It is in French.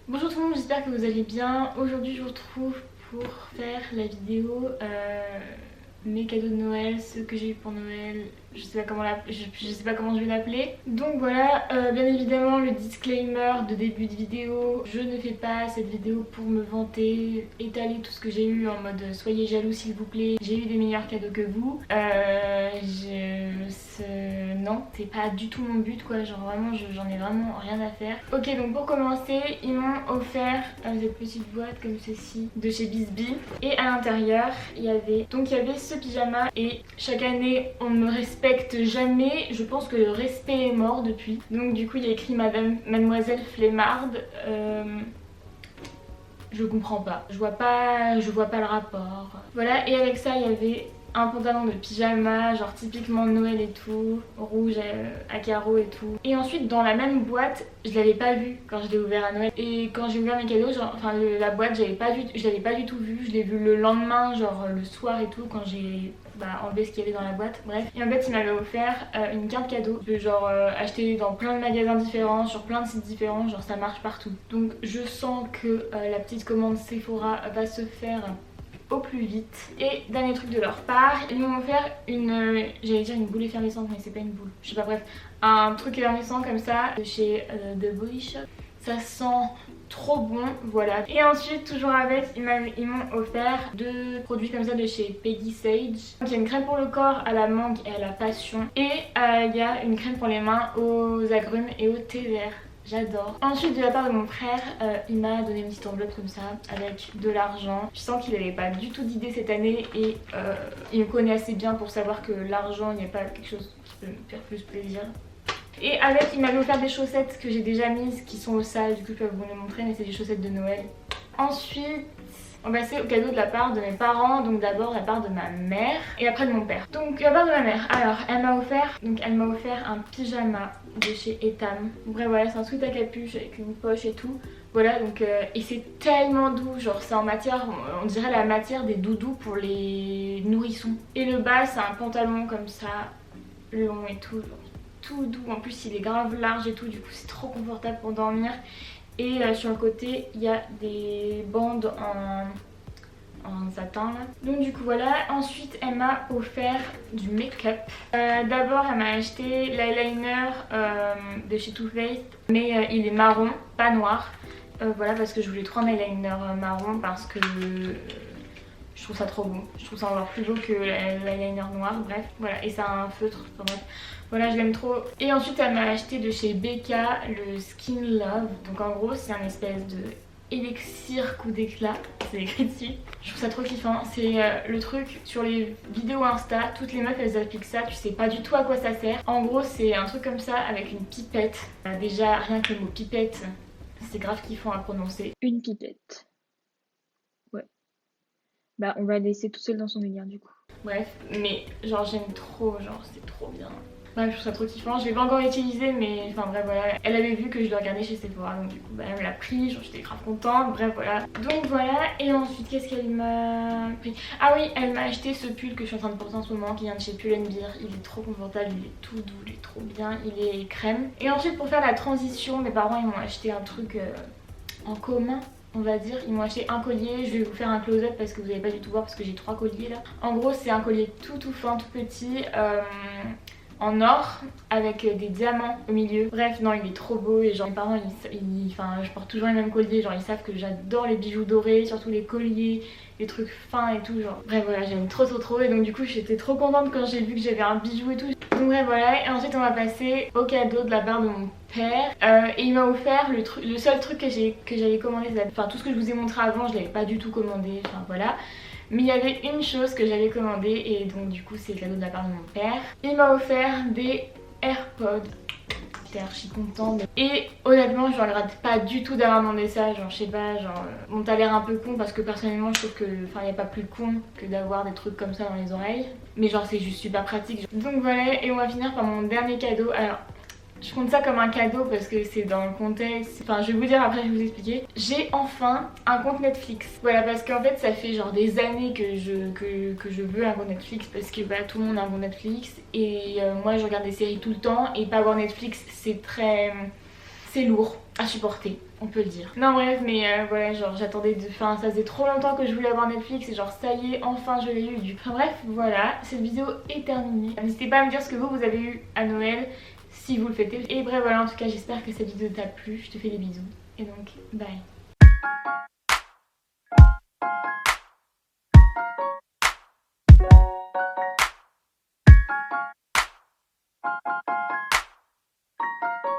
Bonjour tout le monde, j'espère que vous allez bien. Aujourd'hui je vous retrouve pour faire la vidéo mes cadeaux de Noël, ceux que j'ai eu pour Noël, je sais pas comment je vais l'appeler. Donc voilà, bien évidemment le disclaimer de début de vidéo, je ne fais pas cette vidéo pour me vanter, étaler tout ce que j'ai eu en mode soyez jaloux s'il vous plaît, j'ai eu des meilleurs cadeaux que vous. Non, c'est pas du tout mon but quoi, genre vraiment j'en ai vraiment rien à faire. Ok, donc pour commencer, ils m'ont offert cette petite boîte comme ceci de chez Bisbee et à l'intérieur il y avait ce pyjama et chaque année on ne me respecte jamais, je pense que le respect est mort depuis. Donc du coup il y a écrit Mademoiselle Flemmarde. Je comprends pas, je vois pas le rapport. Voilà, et avec ça il y avait un pantalon de pyjama, genre typiquement Noël et tout, rouge à carreaux et tout. Et ensuite dans la même boîte, je l'avais pas vu quand je l'ai ouvert à Noël. Et quand j'ai ouvert mes cadeaux, genre, enfin la boîte, je l'avais pas du tout vue. Je l'ai vu le lendemain, genre le soir et tout, quand j'ai enlevé ce qu'il y avait dans la boîte. Bref. Et en fait, il m'avait offert une carte cadeau, de genre acheter dans plein de magasins différents, sur plein de sites différents, genre ça marche partout. Donc je sens que la petite commande Sephora va se faire au plus vite. Et dernier truc de leur part, ils m'ont offert j'allais dire une boule effervescente mais c'est pas une boule, je sais pas, bref, un truc effervescent comme ça de chez The Body Shop. Ça sent trop bon, voilà. Et ensuite, toujours avec, ils m'ont offert deux produits comme ça de chez Peggy Sage. Donc il y a une crème pour le corps à la mangue et à la passion, et il y a une crème pour les mains aux agrumes et au thé vert. J'adore. Ensuite, de la part de mon frère, il m'a donné une petite enveloppe comme ça avec de l'argent. Je sens qu'il n'avait pas du tout d'idée cette année et il me connaît assez bien pour savoir que l'argent, il n'y a pas quelque chose qui peut me faire plus plaisir. Et avec, il m'avait offert des chaussettes que j'ai déjà mises qui sont au sale, du coup je peux vous les montrer, mais c'est des chaussettes de Noël. Ensuite, on va passer au cadeau de la part de mes parents, donc d'abord la part de ma mère et après de mon père. Donc la part de ma mère, alors elle m'a offert un pyjama de chez Etam. Bref voilà, c'est un sweat à capuche avec une poche et tout. Voilà, donc et c'est tellement doux, genre c'est en matière, on dirait la matière des doudous pour les nourrissons. Et le bas c'est un pantalon comme ça, long et tout, genre tout doux, en plus il est grave large et tout, du coup c'est trop confortable pour dormir. Et sur le côté il y a des bandes en satin là. Donc du coup voilà, ensuite elle m'a offert du make-up. D'abord elle m'a acheté l'eyeliner de chez Too Faced, mais il est marron, pas noir. Voilà, parce que je voulais trop un eyeliner marron parce que je trouve ça trop beau. Je trouve ça encore plus beau que l'eyeliner noir, bref. Voilà, et c'est un feutre, enfin bref. Voilà, je l'aime trop. Et ensuite elle m'a acheté de chez Becca le Skin Love. Donc en gros c'est un espèce de élixir coup d'éclat, c'est écrit dessus. Je trouve ça trop kiffant. C'est le truc sur les vidéos Insta, toutes les meufs elles appliquent ça, tu sais pas du tout à quoi ça sert. En gros c'est un truc comme ça avec une pipette. Déjà rien que le mot pipette, c'est grave kiffant à prononcer. Une pipette. Ouais. Bah on va le laisser tout seul dans son délire du coup. Bref, mais genre j'aime trop, genre c'est trop bien. Bref, je trouve ça trop kiffant. Je l'ai pas encore utilisé, mais enfin bref voilà. Elle avait vu que je le regardais chez Sephora, donc du coup bah, elle me l'a pris, genre j'étais grave contente. Bref voilà. Donc voilà, et ensuite qu'est-ce qu'elle m'a pris? Ah oui, elle m'a acheté ce pull que je suis en train de porter en ce moment, qui vient de chez Pull & Bear. Il est trop confortable, il est tout doux, il est trop bien, il est crème. Et ensuite pour faire la transition, mes parents ils m'ont acheté un truc en commun, on va dire. Ils m'ont acheté un collier, je vais vous faire un close-up parce que vous n'allez pas du tout voir parce que j'ai 3 colliers là. En gros c'est un collier tout fin, tout petit, en or avec des diamants au milieu. Bref, non, il est trop beau et genre mes parents, enfin, je porte toujours les mêmes colliers, genre ils savent que j'adore les bijoux dorés, surtout les colliers, les trucs fins et tout, genre. Bref, voilà, j'aime trop et donc du coup j'étais trop contente quand j'ai vu que j'avais un bijou et tout. Donc bref, voilà, et ensuite on va passer au cadeau de la part de mon père. Et il m'a offert le seul truc que j'avais commandé, enfin tout ce que je vous ai montré avant, je l'avais pas du tout commandé, enfin voilà. Mais il y avait une chose que j'avais commandée et donc du coup c'est le cadeau de la part de mon père. Il m'a offert des AirPods. J'étais archi contente. Et honnêtement je ne regrette pas du tout d'avoir demandé ça. Genre je sais pas, genre bon t'as l'air un peu con parce que personnellement je trouve que enfin il n'y a pas plus con que d'avoir des trucs comme ça dans les oreilles. Mais genre c'est juste super pratique. Donc voilà, et on va finir par mon dernier cadeau. Alors Je compte ça comme un cadeau parce que c'est dans le contexte. Enfin, je vais vous dire après, je vais vous expliquer. J'ai enfin un compte Netflix. Voilà, parce qu'en fait, ça fait genre des années que je veux un compte Netflix parce que bah, tout le monde a un compte Netflix. Et moi, je regarde des séries tout le temps. Et pas avoir Netflix, c'est lourd à supporter, on peut le dire. Non bref, mais voilà, genre j'attendais enfin ça faisait trop longtemps que je voulais avoir Netflix et genre ça y est, enfin je l'ai eu du. Enfin bref, voilà, cette vidéo est terminée. N'hésitez pas à me dire ce que vous avez eu à Noël, si vous le fêtez. Et bref voilà, en tout cas j'espère que cette vidéo t'a plu, je te fais des bisous. Et donc, bye.